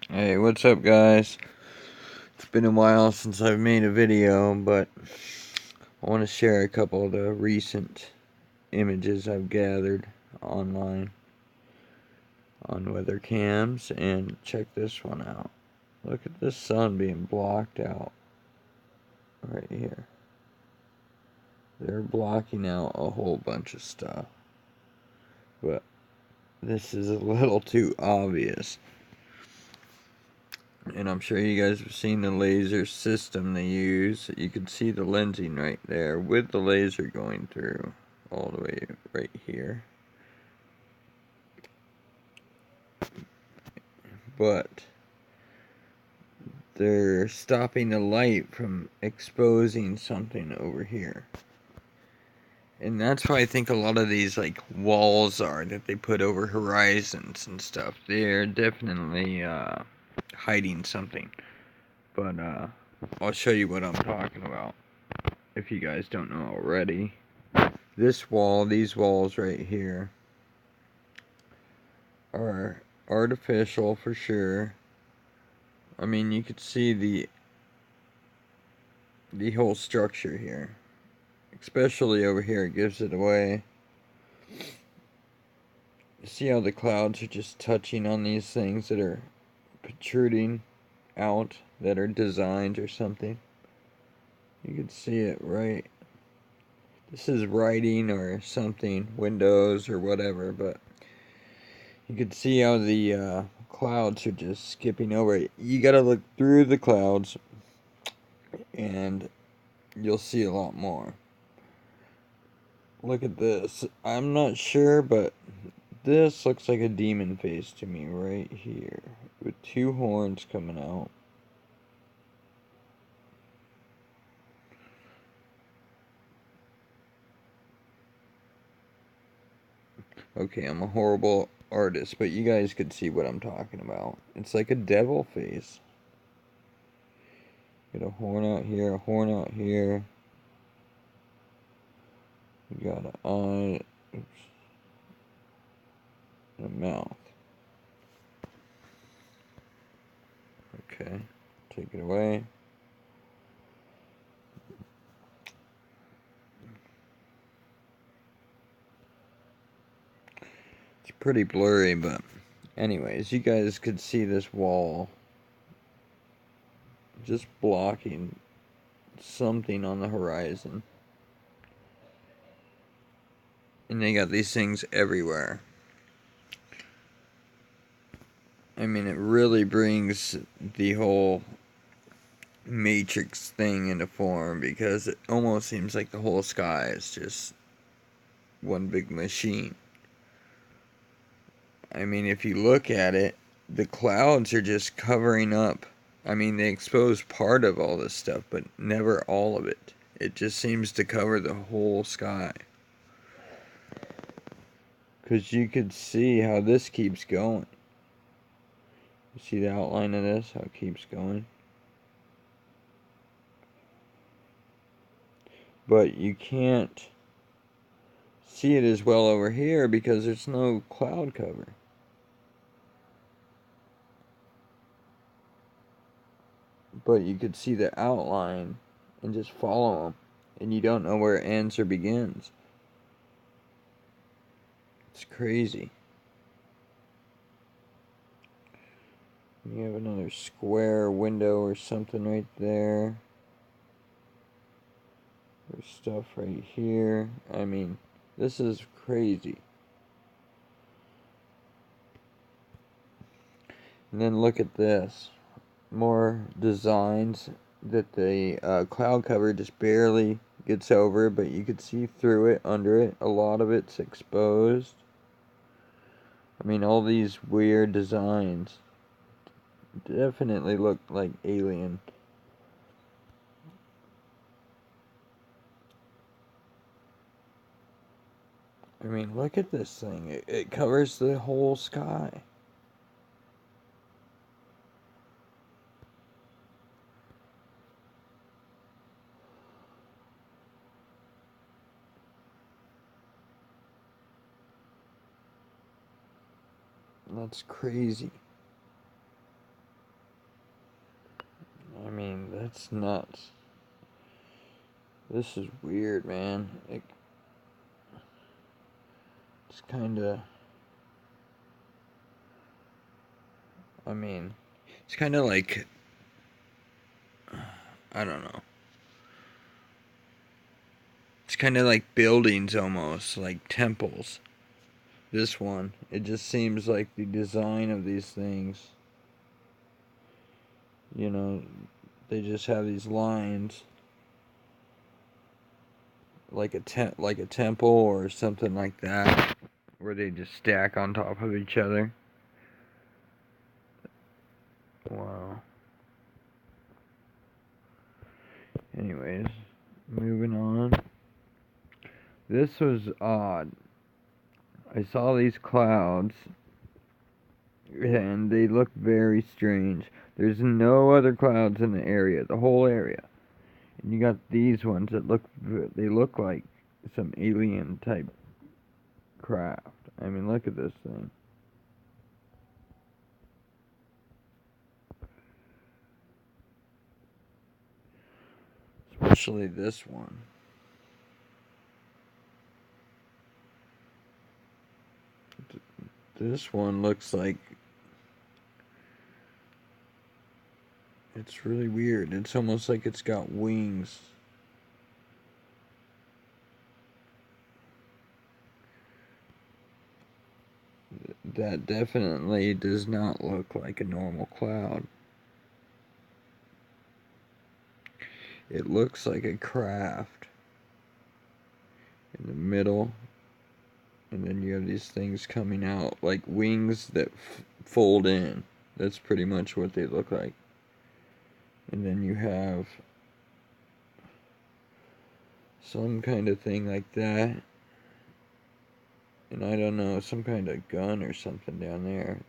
Hey, what's up, guys? It's been a while since I've made a video, but I want to share a couple of the recent images I've gathered online on weather cams, and check this one out. Look at the sun being blocked out right here. They're blocking out a whole bunch of stuff, but this is a little too obvious. And I'm sure you guys have seen the laser system they use. You can see the lensing right there with the laser going through all the way right here. But they're stopping the light from exposing something over here. And that's why I think a lot of these like walls are that they put over horizons and stuff. They're definitely hiding something. But I'll show you what I'm talking about if you guys don't know already. This wall, these walls right here, are artificial for sure. I mean, you could see the whole structure here. Especially over here, it gives it away. See how the clouds are just touching on these things that are protruding out, that are designed or something? You can see it right. This is writing or something, windows or whatever, but you can see how the clouds are just skipping over it. You gotta look through the clouds and you'll see a lot more. Look at this. I'm not sure, but this looks like a demon face to me right here, with two horns coming out. Okay, I'm a horrible artist, but you guys could see what I'm talking about. It's like a devil face. Got a horn out here, a horn out here. We got an eye, oops, and a mouth. Okay, take it away. It's pretty blurry, but anyways, you guys could see this wall just blocking something on the horizon. And they got these things everywhere. I mean, it really brings the whole Matrix thing into form, because it almost seems like the whole sky is just one big machine. I mean, if you look at it, the clouds are just covering up. I mean, they expose part of all this stuff, but never all of it. It just seems to cover the whole sky. Because you could see how this keeps going. You see the outline of this, how it keeps going? But you can't see it as well over here because there's no cloud cover. But you could see the outline and just follow them, and you don't know where it ends or begins. It's crazy. You have another square window or something right there. There's stuff right here. I mean, this is crazy. And then look at this. More designs that the cloud cover just barely gets over, but you could see through it, under it. A lot of it's exposed. I mean, all these weird designs definitely look like alien. I mean, look at this thing. It covers the whole sky. That's crazy. That's nuts. This is weird, man. It's kind of... I mean, it's kind of like... I don't know. It's kind of like buildings almost, like temples. This one, it just seems like the design of these things, you know, they just have these lines, like a temple or something like that, where they just stack on top of each other. Wow. Anyways, moving on. This was odd. I saw these clouds, and they look very strange. There's no other clouds in the area, the whole area. And you got these ones that look like some alien type craft. I mean, look at this thing. Especially this one. This one looks like... It's really weird. It's almost like it's got wings. That definitely does not look like a normal cloud. It looks like a craft in the middle, and then you have these things coming out like wings that fold in. That's pretty much what they look like. And then you have some kind of thing like that, and I don't know, some kind of gun or something down there.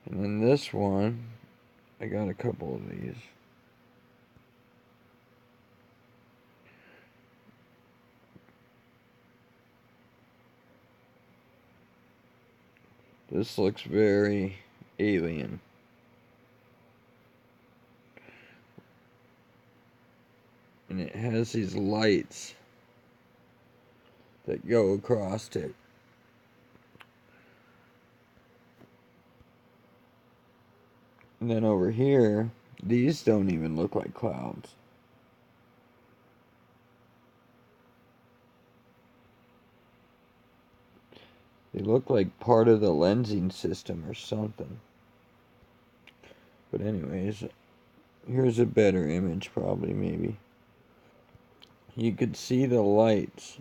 And then this one, I got a couple of these. This looks very alien. And it has these lights that go across it. And then over here, these don't even look like clouds. They look like part of the lensing system or something. But anyways, here's a better image probably, maybe. You could see the lights.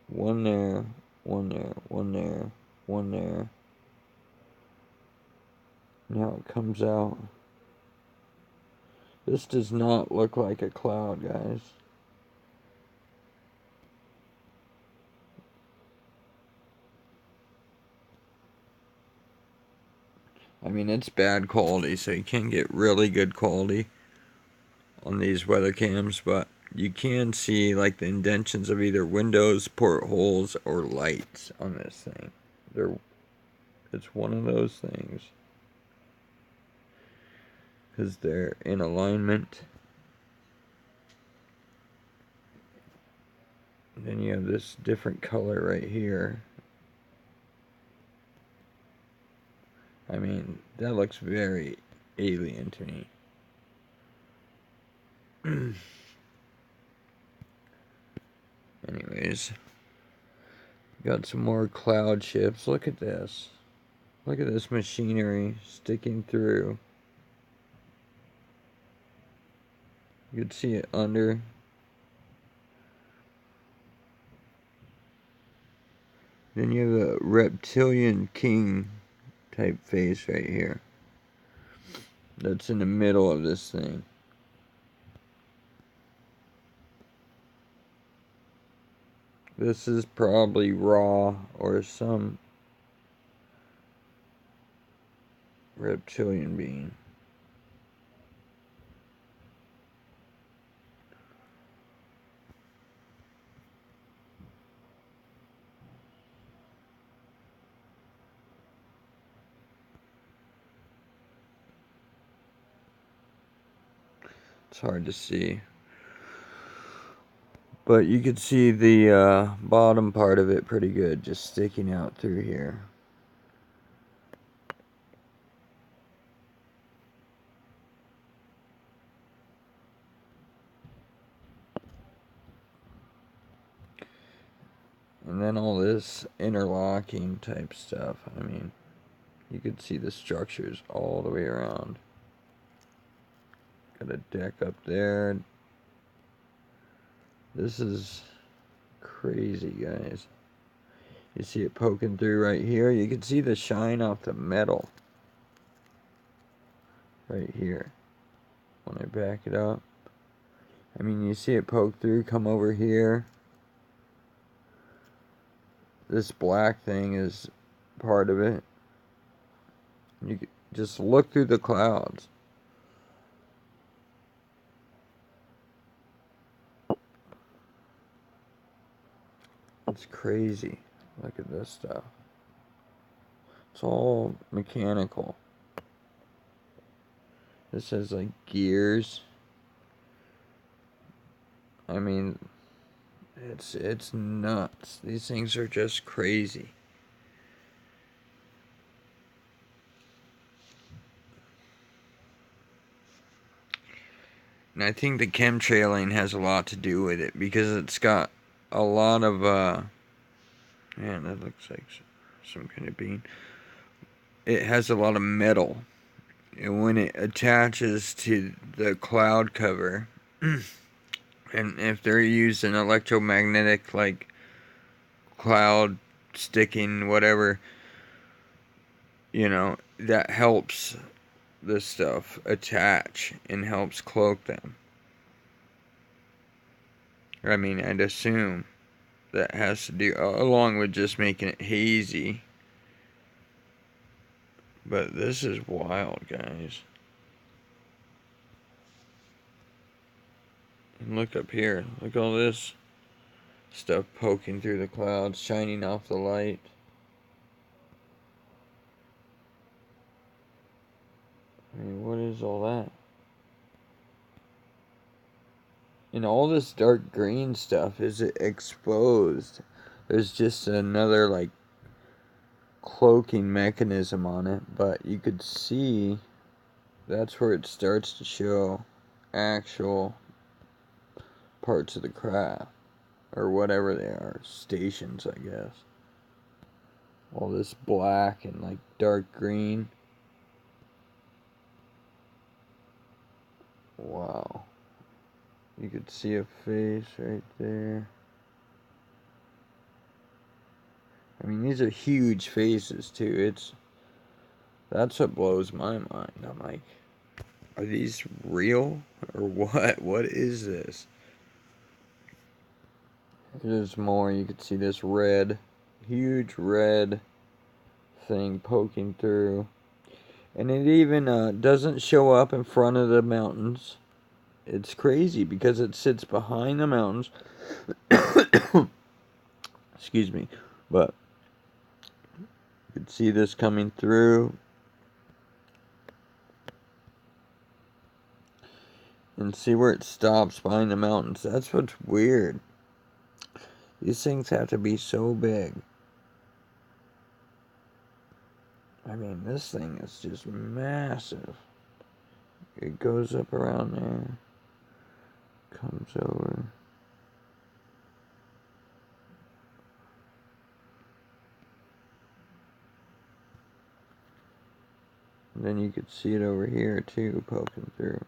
One there, one there, one there, one there. Now it comes out. This does not look like a cloud, guys. I mean, it's bad quality, so you can't get really good quality on these weather cams, but you can see like the indentions of either windows, portholes, or lights on this thing. It's one of those things. Because they're in alignment. And then you have this different color right here. I mean, that looks very alien to me. Anyways, got some more cloud ships. Look at this. Look at this machinery sticking through. You could see it under. Then you have a reptilian king type face right here. That's in the middle of this thing. This is probably Ra or some reptilian being. It's hard to see. But you can see the bottom part of it pretty good, just sticking out through here. And then all this interlocking type stuff. I mean, you can see the structures all the way around. Got a deck up there. This is crazy, guys. You see it poking through right here. You can see the shine off the metal right here when I back it up. I mean, you see it poke through, come over here. This black thing is part of it. You can just look through the clouds. It's crazy. Look at this stuff. It's all mechanical. This has like gears. I mean, it's nuts. These things are just crazy. And I think the chemtrailing has a lot to do with it, because it's got a lot of man, that looks like some kind of bean. It has a lot of metal, and when it attaches to the cloud cover, and if they're using electromagnetic, like cloud sticking, whatever, you know, that helps this stuff attach and helps cloak them. I mean, I'd assume that has to do, along with just making it hazy. But this is wild, guys. And look up here. Look at all this stuff poking through the clouds, shining off the light. I mean, what is all that? And all this dark green stuff is exposed. There's just another, like, cloaking mechanism on it, but you could see that's where it starts to show actual parts of the craft, or whatever they are, stations, I guess. All this black and like dark green. Wow. You could see a face right there. I mean, these are huge faces too. That's what blows my mind. I'm like, are these real or what? What is this? There's more. You could see this red, huge red thing poking through. And it even doesn't show up in front of the mountains. It's crazy because it sits behind the mountains. Excuse me. But you could see this coming through. And see where it stops behind the mountains. That's what's weird. These things have to be so big. I mean, this thing is just massive. It goes up around there. Comes over. And then you could see it over here too, poking through.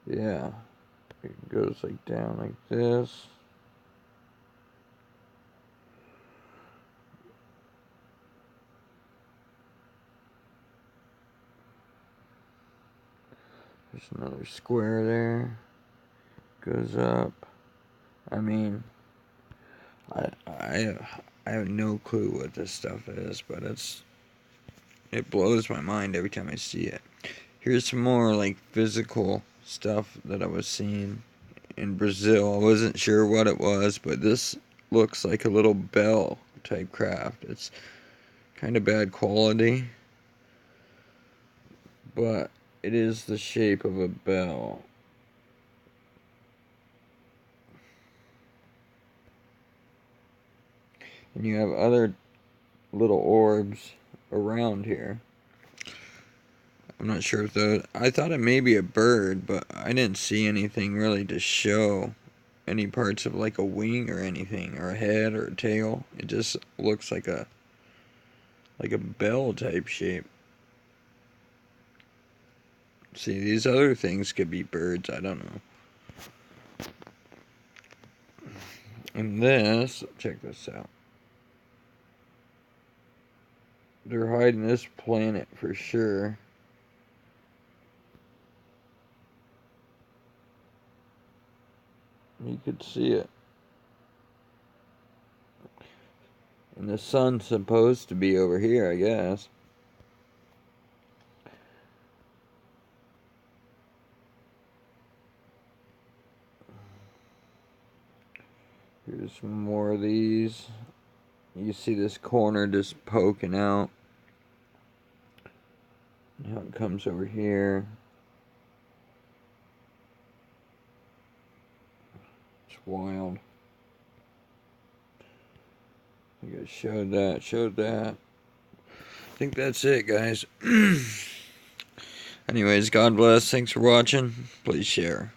Yeah. It goes like down like this. There's another square there. Goes up. I mean, I have no clue what this stuff is, but it blows my mind every time I see it. Here's some more like physical stuff that I was seeing in Brazil. I wasn't sure what it was, but this looks like a little bell type craft. It's Kind of bad quality, but it is the shape of a bell. And you have other little orbs around here. I'm not sure if those... I thought it may be a bird, but I didn't see anything really to show any parts of like a wing or anything, or a head or a tail. It just looks like a bell type shape. See, these other things could be birds, I don't know. And this, check this out. They're hiding this planet for sure. You could see it. And the sun's supposed to be over here, I guess. Here's some more of these. You see this corner just poking out. Now it comes over here. It's wild. I think I showed that. I think that's it, guys. Anyways, God bless. Thanks for watching. Please share.